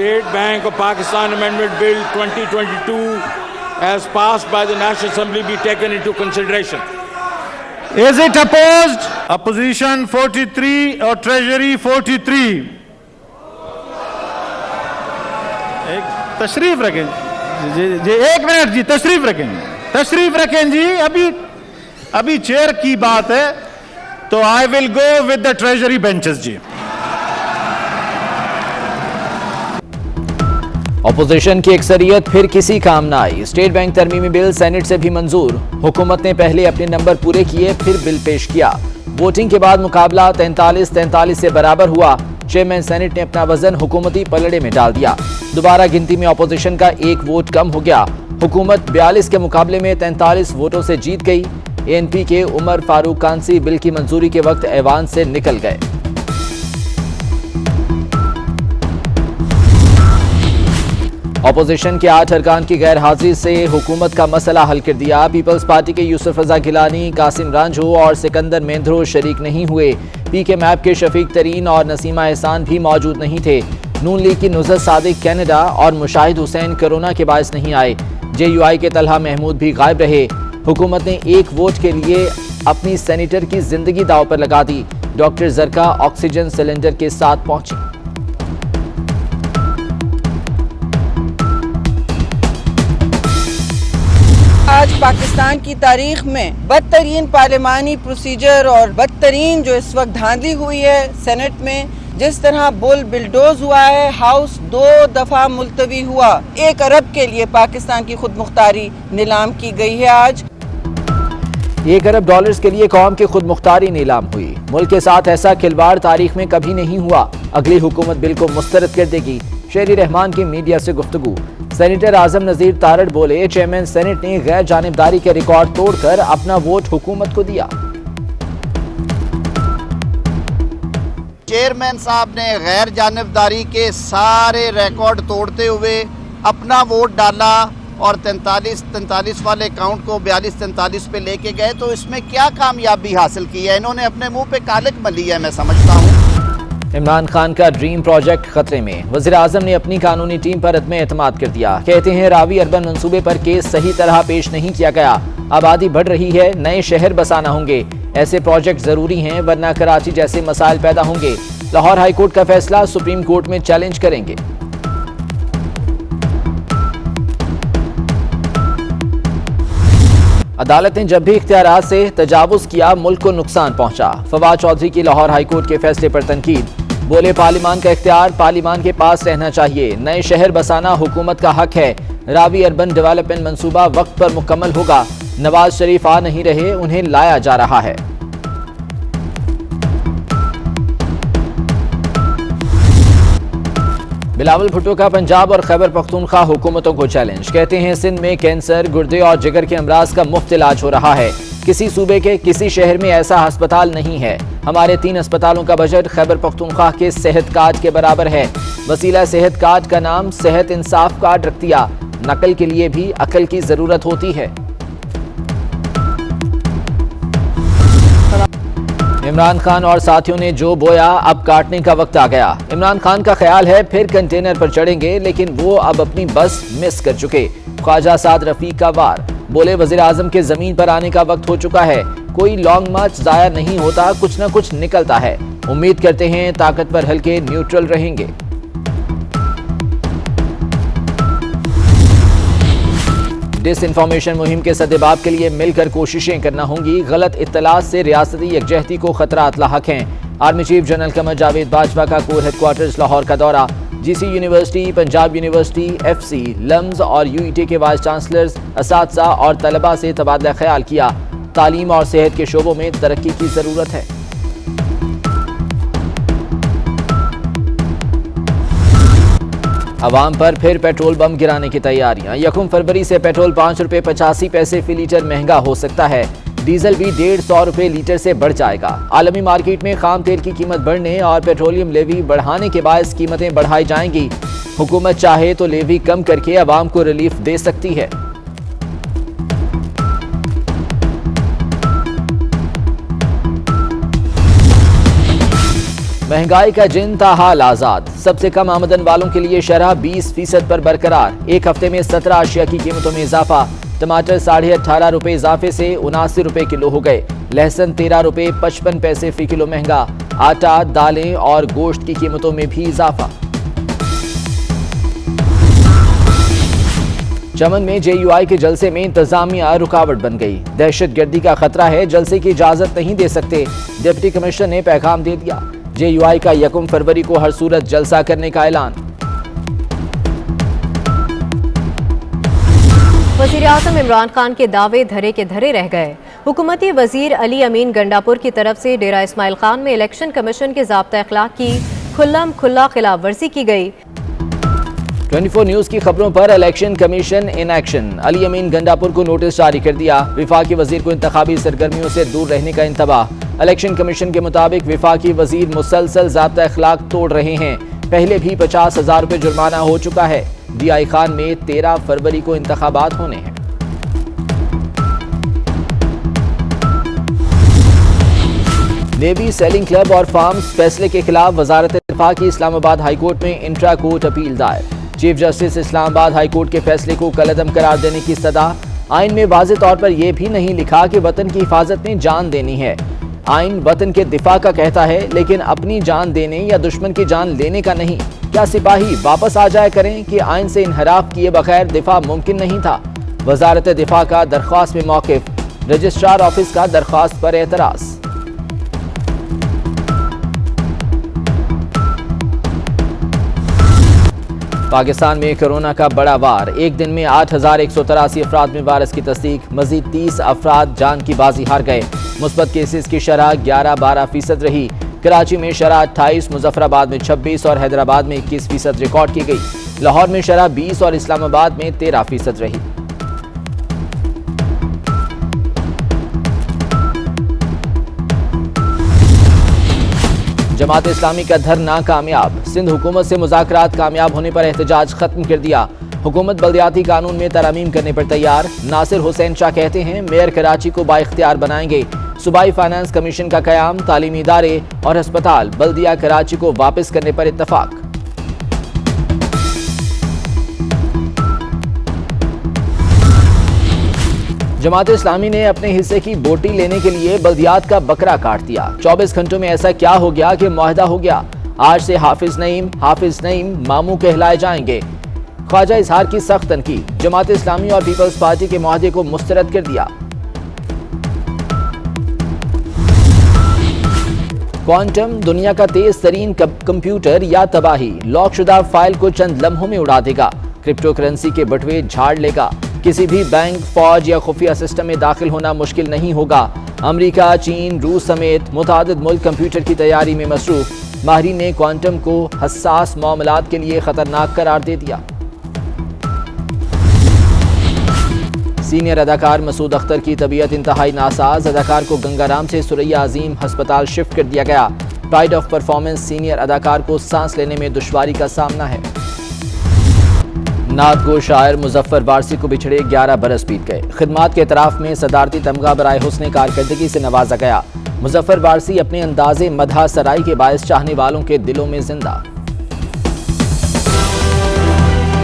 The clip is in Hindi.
State Bank of Pakistan Amendment Bill 2022 as passed by the National Assembly be taken into consideration. Is it opposed? Opposition 43 or Treasury 43? तशरीफ रखें जी, एक मिनट जी, तशरीफ रखें जी। अभी चेयर की बात है, तो I will go with the treasury benches जी। ऑपोजिशन की अक्सरियत फिर किसी काम न आई। स्टेट बैंक तरमीमी बिल सेनेट से भी मंजूर। हुकूमत ने पहले अपने नंबर पूरे किए, फिर बिल पेश किया। वोटिंग के बाद मुकाबला 43-43 से बराबर हुआ। चेयरमैन सेनेट ने अपना वजन हुकूमती पलड़े में डाल दिया। दोबारा गिनती में ऑपोजिशन का एक वोट कम हो गया। हुकूमत 42 के मुकाबले में 43 वोटों से जीत गई। एएनपी के उमर फारूक कांसी बिल की मंजूरी के वक्त ऐवान से निकल गए। ऑपोजिशन के 8 अरकान की गैर हाजिरी से हुकूमत का मसला हल कर दिया। पीपल्स पार्टी के यूसुफ रजा गिलानी, कासिम रांझो और सिकंदर मेंद्रो शरीक नहीं हुए। पीके मैप के शफीक तरीन और नसीमा एहसान भी मौजूद नहीं थे। नून लीग की नुज़रत सादिक कनाडा और मुशाहिद हुसैन कोरोना के बायस नहीं आए। जेयूआई के तलहा महमूद भी गायब रहे। हुकूमत ने एक वोट के लिए अपनी सेनेटर की जिंदगी दांव पर लगा दी। डॉक्टर जरका ऑक्सीजन सिलेंडर के साथ पहुंची। आज पाकिस्तान की तारीख में बदतरीन पार्लिमानी प्रोसीजर और बदतरीन जो इस वक्त धांधली हुई है सेनेट में, जिस तरह बुल बिल्डोज हुआ है, हाउस 2 दफा मुलतवी हुआ। 1 अरब के लिए पाकिस्तान की खुद मुख्तारी नीलाम की गई है। आज $1 अरब के लिए कौम की खुद मुख्तारी नीलाम हुई। मुल्क के साथ ऐसा खिलवाड़ तारीख में कभी नहीं हुआ। अगली हुकूमत बिल को मुस्तरद कर देगी। शेरी रहमान की मीडिया से गुफ्तगू। सेनेटर आजम नजीर तारड़ बोले, चेयरमैन सेनेट ने गैर जानिबदारी के रिकॉर्ड तोड़कर अपना वोट हुकूमत को दिया। चेयरमैन साहब ने गैर जानिबदारी के सारे रिकॉर्ड तोड़ते हुए अपना वोट डाला और 43 वाले काउंट को 42-43 पे लेके गए। तो इसमें क्या कामयाबी हासिल की है? इन्होंने अपने मुंह पे कालिक मली है, मैं समझता हूँ। इमरान खान का ड्रीम प्रोजेक्ट खतरे में। वज़ीर आज़म ने अपनी कानूनी टीम पर अदम एतमाद कर दिया। कहते हैं रावी अर्बन मंसूबे पर केस सही तरह पेश नहीं किया गया। आबादी बढ़ रही है, नए शहर बसाना होंगे। ऐसे प्रोजेक्ट जरूरी हैं, वरना कराची जैसे मसाइल पैदा होंगे। लाहौर हाईकोर्ट का फैसला सुप्रीम कोर्ट में चैलेंज करेंगे। अदालत ने जब भी इख्तियारात से तजावुज किया, मुल्क को नुकसान पहुंचा। फवाद चौधरी की लाहौर हाईकोर्ट के फैसले पर तनकीद। बोले, पार्लिमान का इख्तियार पार्लिमान के पास रहना चाहिए। नए शहर बसाना हुकूमत का हक है। रावी अर्बन डेवलपमेंट मंसूबा वक्त पर मुकम्मल होगा। नवाज शरीफ आ नहीं रहे, उन्हें लाया जा रहा है। बिलावल भुट्टो का पंजाब और खैबर पख्तूनख्वा हुकूमतों को चैलेंज। कहते हैं सिंध में कैंसर, गुर्दे और जिगर के अमराज का मुफ्त इलाज हो रहा है। किसी सूबे के किसी शहर में ऐसा अस्पताल नहीं है। हमारे 3 अस्पतालों का बजट खैबर पख्तूनख्वा के सेहत कार्ड के बराबर है। वसीला सेहत कार्ड का नाम सेहत इंसाफ कार्ड रख दिया। नकल के लिए भी अकल की जरूरत होती है। इमरान खान और साथियों ने जो बोया, अब काटने का वक्त आ गया। इमरान खान का ख्याल है फिर कंटेनर पर चढ़ेंगे, लेकिन वो अब अपनी बस मिस कर चुके। ख्वाजा साद रफीक का वार। बोले, वजीर आजम के जमीन पर आने का वक्त हो चुका है। कोई लॉन्ग मार्च जाया नहीं होता, कुछ न कुछ निकलता है। उम्मीद करते हैं ताकतवर हल्के न्यूट्रल रहेंगे। डिसइंफॉर्मेशन मुहिम के सद्देबाब के लिए मिलकर कोशिशें करना होंगी। गलत इत्तलात से रियासती यकजहती को खतरात लाहक हैं। Army chief general Qamar Javed Bajwa का कोर हेडक्वार्टर्स लाहौर का दौरा। GC university, Punjab university, FC, LUMS और यूईटी के वाइस चांसलर्स, असातिज़ा और तलबा से तबादला ख्याल किया। तालीम और सेहत के शोबों में तरक्की की जरूरत है। अवाम पर फिर पेट्रोल बम गिराने की तैयारियां। 1 फरवरी से पेट्रोल 5 रुपये 85 पैसे फी लीटर महंगा हो सकता है। डीजल भी 150 रुपये लीटर से बढ़ जाएगा। आलमी मार्केट में खाम तेल की कीमत बढ़ने और पेट्रोलियम लेवी बढ़ाने के बायस कीमतें बढ़ाई जाएंगी। हुकूमत चाहे तो लेवी कम करके अवाम को रिलीफ दे सकती है। महंगाई का जिन ताहाल आजाद, सबसे कम आमदन वालों के लिए शरह 20% पर बरकरार। एक हफ्ते में 17 अशिया की कीमतों में इजाफा। टमाटर 18.5 रुपए इजाफे से 79 रुपए किलो हो गए। लहसुन 13 रुपए 55 पैसे फी किलो महंगा। आटा, दालें और गोश्त की कीमतों में भी इजाफा। चमन में JUI के जलसे में इंतजामिया रुकावट बन गई। दहशतगर्दी का खतरा है, जलसे की इजाजत नहीं दे सकते। डिप्टी कमिश्नर ने पैगाम दे दिया। JUI का 1 फरवरी को हर सूरत जलसा करने का ऐलान। वज़ीर आज़म इमरान खान के दावे धरे के धरे रह गए। हुकूमती वजीर अली अमीन गंडापुर की तरफ से डेरा इस्माइल खान में इलेक्शन कमीशन के ज़ाब्ता अखलाक की खुल्लम खुल्ला खिलाफ वर्जी की गई। 24 न्यूज की खबरों पर election commission in action. Ali Amin Gandapur को नोटिस जारी कर दिया। विफाकी वजीर को इंतखाबी सरगर्मियों से दूर रहने का इंतबाह। इलेक्शन कमीशन के मुताबिक विफाकी वजीर मुसलसल ज़ाब्ता अखलाक तोड़ रहे हैं। पहले भी 50,000 रुपये जुर्माना हो चुका है। DI खान में 13 फरवरी को इंतखाबात होने हैं। नेवी सेलिंग क्लब और फार्म्स फैसले के खिलाफ वजारत दिफा की इस्लामाबाद हाईकोर्ट में इंट्रा कोर्ट अपील दायर। चीफ जस्टिस इस्लामाबाद हाईकोर्ट के फैसले को कलअदम करार देने की सदा। आइन में वाज़ेह तौर पर यह भी नहीं लिखा कि वतन की हिफाजत में जान देनी है। आइन वतन के दिफा का कहता है, लेकिन अपनी जान देने या दुश्मन की जान लेने का नहीं। क्या सिपाही वापस आ जाया करें कि आइन से इनहराफ किए बगैर दिफा मुमकिन नहीं था। वजारत दिफा का दरख्वास्त में मौक़िफ़। रजिस्ट्रार ऑफिस का दरख्वास्त पर एतराज़। पाकिस्तान में कोरोना का बड़ा वार। एक दिन में 8,183 अफराद में वायरस की तस्दीक। मजीद 30 अफराद जान की बाजी हार गए। मुस्बत केसेस की शरह 11-12% रही। कराची में शरह 28, मुजफ्फराबाद में 26 और हैदराबाद में 21% रिकॉर्ड की गई। लाहौर में शरह 20 और इस्लामाबाद में 13% रही। जमात इस्लामी का धरना कामयाब। सिंध हुकूमत से मुज़ाकरात कामयाब होने पर एहतजाज खत्म कर दिया। हुकूमत बल्दियाती कानून में तरमीम करने पर तैयार। नासिर हुसैन शाह कहते हैं मेयर कराची को बाइख्तियार बनाएंगे। सूबाई फाइनेंस कमीशन का क़याम। तालीमी इदारे और अस्पताल बल्दिया कराची को वापस करने पर इत्तफाक। जमात इस्लामी ने अपने हिस्से की बोटी लेने के लिए बल्दियात का बकरा काट दिया। 24 घंटों में ऐसा क्या हो गया कि मुआहदा हो गया। आज से हाफिज नईम मामू कहलाए जाएंगे। ख्वाजा इजहार की सख्त तनकीद। जमात इस्लामी और पीपल्स पार्टी के मुआहदे को मुस्तरद कर दिया। क्वांटम दुनिया का तेज तरीन कंप्यूटर या तबाही। लॉकशुदा फाइल को चंद लम्हों में उड़ा देगा। क्रिप्टो करेंसी के बटवे झाड़ लेगा। किसी भी बैंक, फौज या खुफिया सिस्टम में दाखिल होना मुश्किल नहीं होगा। अमेरिका, चीन, रूस समेत मुतादिद मुल्क कंप्यूटर की तैयारी में मसरूफ। माहिरीन ने क्वांटम को हसास मामलात के लिए खतरनाक करार दे दिया। सीनियर अदाकार मसूद अख्तर की तबीयत इंतहाई नासाज। अदाकार को गंगाराम से सुरैया अजीम अस्पताल शिफ्ट कर दिया गया। प्राइड ऑफ परफॉर्मेंस सीनियर अदाकार को सांस लेने में दुश्वारी का सामना है। नात गो शायर मुजफ्फर वारसी को बिछड़े 11 बरस बीत गए। खिदमात के एतराफ में सदारती तमगा बराए हुस्ने कारकर्दगी से नवाजा गया। मुजफ्फर वारसी अपने अंदाजे मदहा सराई के बायस चाहने वालों के दिलों में जिंदा।